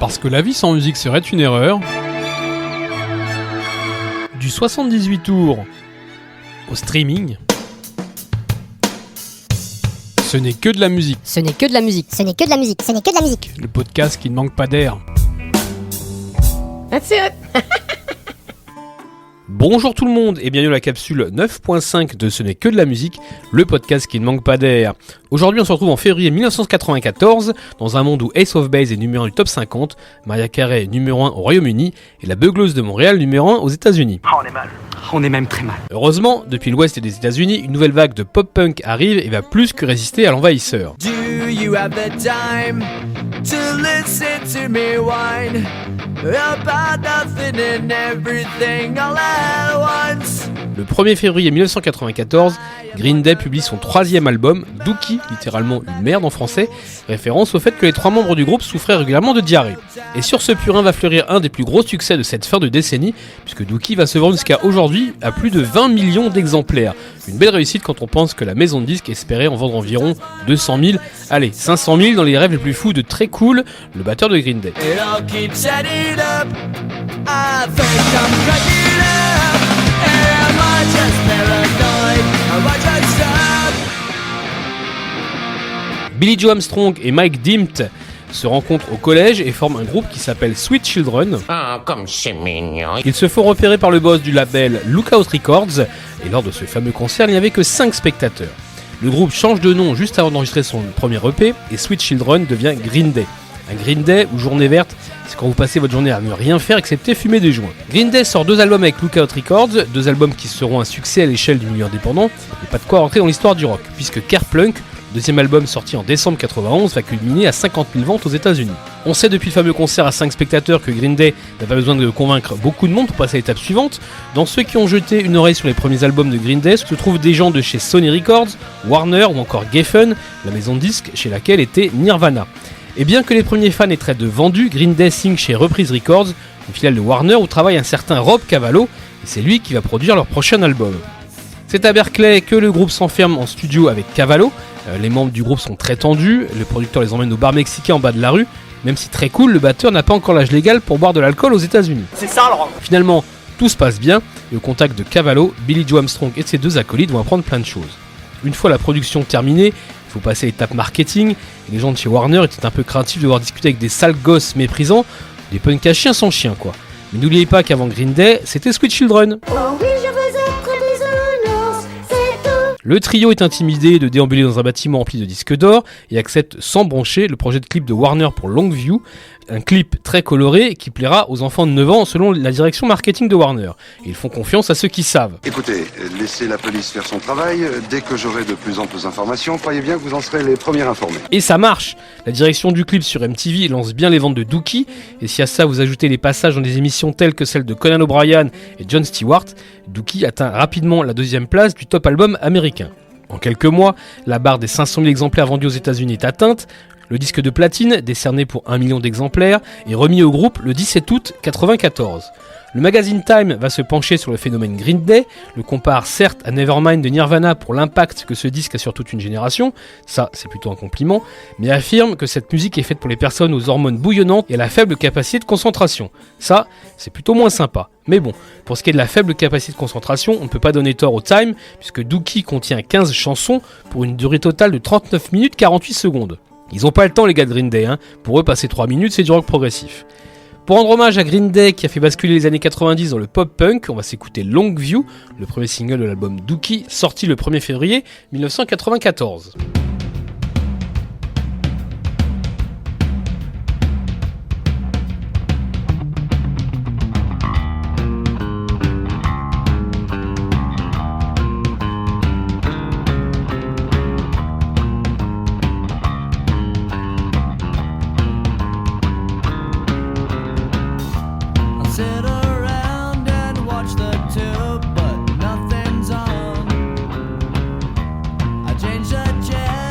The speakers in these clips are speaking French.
Parce que la vie sans musique serait une erreur. Du 78 tours au streaming. Ce n'est que de la musique. Ce n'est que de la musique. Ce n'est que de la musique. Ce n'est que de la musique. Le podcast qui ne manque pas d'air. That's it. Bonjour tout le monde et bienvenue à la capsule 9.5 de Ce n'est que de la musique, le podcast qui ne manque pas d'air. Aujourd'hui on se retrouve en février 1994, dans un monde où Ace of Base est numéro 1 du top 50, Mariah Carey est numéro 1 au Royaume-Uni et la beugleuse de Montréal numéro 1 aux États-Unis. On est mal. On est même très mal. Heureusement, depuis l'ouest des États-Unis, une nouvelle vague de pop-punk arrive et va plus que résister à l'envahisseur. Do you have the time to listen to me whine about nothing and everything all at once? Le 1er février 1994, Green Day publie son troisième album, Dookie, littéralement une merde en français, référence au fait que les trois membres du groupe souffraient régulièrement de diarrhée. Et sur ce purin va fleurir un des plus gros succès de cette fin de décennie, puisque Dookie va se vendre jusqu'à aujourd'hui à plus de 20 millions d'exemplaires. Une belle réussite quand on pense que la maison de disques espérait en vendre environ 200 000, allez 500 000 dans les rêves les plus fous de Très Cool, le batteur de Green Day. It all keeps adding up. I think I'm cracking up. Am I just paranoid? Am I just up? Billy Joe Armstrong et Mike Dimmt se rencontrent au collège et forment un groupe qui s'appelle Sweet Children. Ah, comme c'est mignon. Ils se font repérer par le boss du label Lookout Records, et lors de ce fameux concert, il n'y avait que 5 spectateurs. Le groupe change de nom juste avant d'enregistrer son premier EP, et Sweet Children devient Green Day. Un Green Day ou Journée Verte, c'est quand vous passez votre journée à ne rien faire excepté fumer des joints. Green Day sort 2 albums avec Lookout Records, 2 albums qui seront un succès à l'échelle du milieu indépendant, mais pas de quoi rentrer dans l'histoire du rock, puisque Kerplunk, deuxième album sorti en décembre 91, va culminer à 50 000 ventes aux États-Unis. On sait depuis le fameux concert à 5 spectateurs que Green Day n'a pas besoin de convaincre beaucoup de monde pour passer à l'étape suivante. Dans ceux qui ont jeté une oreille sur les premiers albums de Green Day se trouvent des gens de chez Sony Records, Warner ou encore Geffen, la maison de disques chez laquelle était Nirvana. Et bien que les premiers fans aient très de vendus, Green Day signe chez Reprise Records, une filiale de Warner où travaille un certain Rob Cavallo, et c'est lui qui va produire leur prochain album. C'est à Berkeley que le groupe s'enferme en studio avec Cavallo. Les membres du groupe sont très tendus, le producteur les emmène au bar mexicain en bas de la rue, même si Très Cool, le batteur n'a pas encore l'âge légal pour boire de l'alcool aux États-Unis. C'est ça alors. Finalement, tout se passe bien, et au contact de Cavallo, Billy Joe Armstrong et ses 2 acolytes vont apprendre plein de choses. Une fois la production terminée, il faut passer à l'étape marketing, et les gens de chez Warner étaient un peu craintifs de devoir discuter avec des sales gosses méprisants, des punks à chiens sans chien quoi. Mais n'oubliez pas qu'avant Green Day, c'était Sweet Children. Oh oui, je veux être bisounours, c'est tout. Le trio est intimidé de déambuler dans un bâtiment rempli de disques d'or et accepte sans broncher le projet de clip de Warner pour Longview, un clip très coloré qui plaira aux enfants de 9 ans selon la direction marketing de Warner. Et ils font confiance à ceux qui savent. Écoutez, laissez la police faire son travail. Dès que j'aurai de plus amples informations, croyez bien que vous en serez les premiers informés. Et ça marche. La direction du clip sur MTV lance bien les ventes de Dookie, et si à ça vous ajoutez les passages dans des émissions telles que celles de Conan O'Brien et Jon Stewart, Dookie atteint rapidement la 2e place du top album américain. En quelques mois, la barre des 500 000 exemplaires vendus aux États-Unis est atteinte. Le disque de platine, décerné pour 1 million d'exemplaires, est remis au groupe le 17 août 1994. Le magazine Time va se pencher sur le phénomène Green Day, le compare certes à Nevermind de Nirvana pour l'impact que ce disque a sur toute une génération, ça c'est plutôt un compliment, mais affirme que cette musique est faite pour les personnes aux hormones bouillonnantes et à la faible capacité de concentration. Ça, c'est plutôt moins sympa. Mais bon, pour ce qui est de la faible capacité de concentration, on ne peut pas donner tort au Time, puisque Dookie contient 15 chansons pour une durée totale de 39 minutes 48 secondes. Ils ont pas le temps les gars de Green Day, hein. Pour eux passer 3 minutes c'est du rock progressif. Pour rendre hommage à Green Day qui a fait basculer les années 90 dans le pop-punk, on va s'écouter Longview, le premier single de l'album Dookie, sorti le 1er février 1994. Sit around and watch the tube, but nothing's on. I change the channel.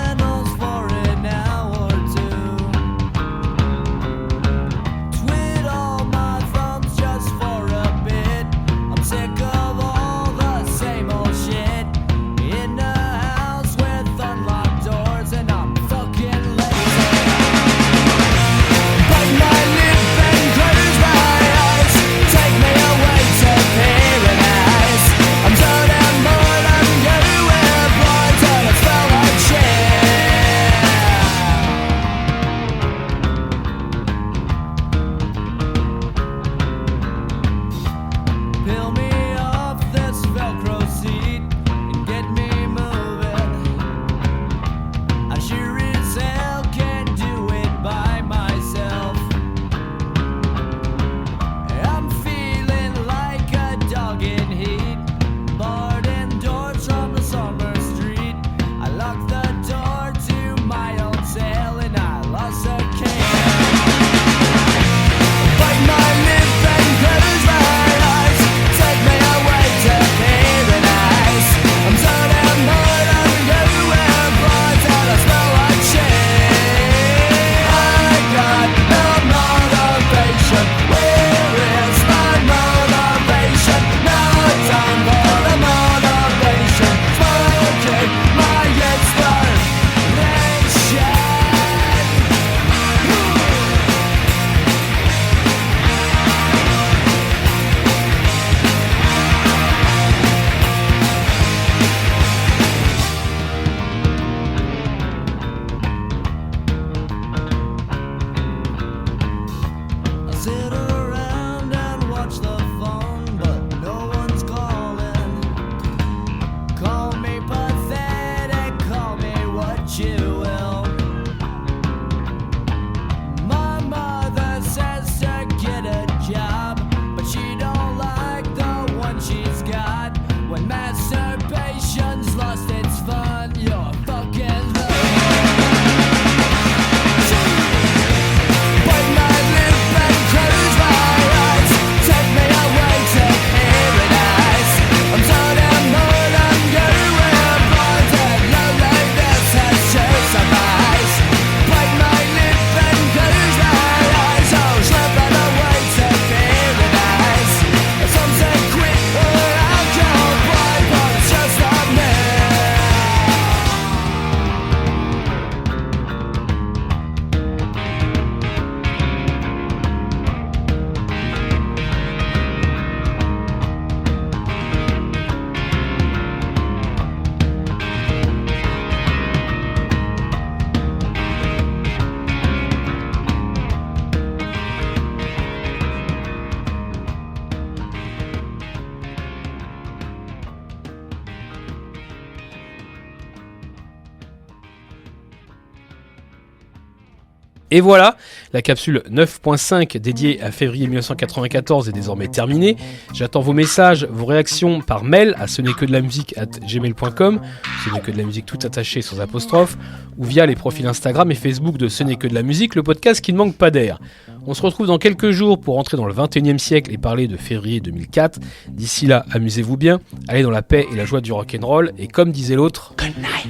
Et voilà, la capsule 9.5 dédiée à février 1994 est désormais terminée. J'attends vos messages, vos réactions par mail à ce-n'est-que-de-la-musique@gmail.com, ce n'est que de la musique tout attaché sans apostrophe, ou via les profils Instagram et Facebook de Ce n'est que de la musique, le podcast qui ne manque pas d'air. On se retrouve dans quelques jours pour entrer dans le 21e siècle et parler de février 2004. D'ici là, amusez-vous bien, allez dans la paix et la joie du rock'n'roll, et comme disait l'autre... Good night.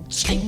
Sleep